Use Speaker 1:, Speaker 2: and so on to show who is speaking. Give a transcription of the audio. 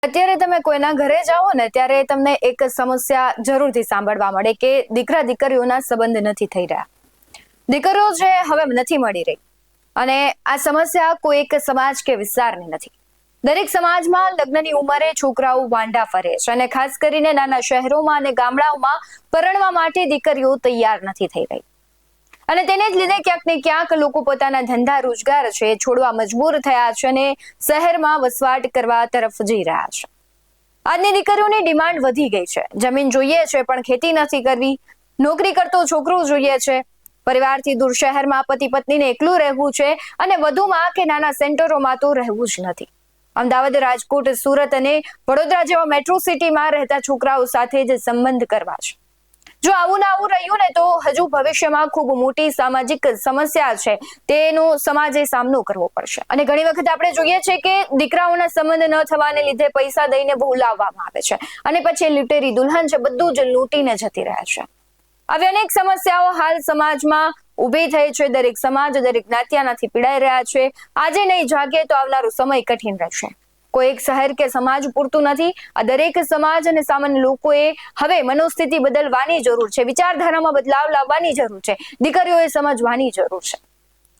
Speaker 1: અત્યારે તમે કોઈના ઘરે જાઓ ને ત્યારે તમને એક સમસ્યા જરૂરથી સાંભળવા મળે કે દીકરા દીકરીઓના સંબંધ નથી થઈ રહ્યા, દીકરીઓ છે હવે નથી મળી રહી. અને આ સમસ્યા કોઈ એક સમાજ કે વિસ્તારની નથી. દરેક સમાજમાં લગ્નની ઉંમરે છોકરાઓ વાંઢા ફરે છે અને ખાસ કરીને નાના શહેરોમાં અને ગામડાઓમાં પરણવા માટે દીકરીઓ તૈયાર નથી થઈ રહી. અને તેને જ લીધે ક્યાંક ને ક્યાંક લોકો પોતાના ધંધા રોજગાર છે છોડવા મજબૂર થયા છે અને શહેરમાં વસવાટ કરવા તરફ જઈ રહ્યા છે. આજની દીકરીઓની ડિમાન્ડ વધી ગઈ છે. જમીન જોઈએ છે પણ ખેતી નથી કરવી, નોકરી કરતો છોકરો જોઈએ છે, પરિવારથી દૂર શહેરમાં પતિ પત્નીને એકલું રહેવું છે અને વધુમાં કે નાના સેન્ટરોમાં તો રહેવું જ નથી. અમદાવાદ, રાજકોટ, સુરત અને વડોદરા જેવા મેટ્રો સિટીમાં રહેતા છોકરાઓ સાથે જ સંબંધ કરવા છે. જો આવું ના આવું રહ્યું ને તો હજુ ભવિષ્યમાં ખૂબ મોટી સામાજિક સમસ્યા છે તેનો સમાજે સામનો કરવો પડશે. અને ઘણી વખત આપણે જોઈએ છે કે દીકરાઓના સંબંધ ન થવાને લીધે પૈસા દઈને બહુ લાવવામાં આવે છે અને પછી લુટેરી દુલ્હન છે બધું જ લૂંટીને જતી રહે છે. આવી અનેક સમસ્યાઓ હાલ સમાજમાં ઉભી થઈ છે. દરેક સમાજ, દરેક જ્ઞાતિયાનાથી પીડાઈ રહ્યા છે. આજે નહીં જાગે તો આવનારો સમય કઠિન રહેશે. કોઈ એક શહેર કે સમાજ પૂરતું નથી. આ દરેક સમાજ અને સામાન્ય લોકોએ હવે મનોસ્થિતિ બદલવાની જરૂર છે, વિચારધારામાં બદલાવ લાવવાની જરૂર છે, દીકરીઓએ સમજવાની જરૂર છે.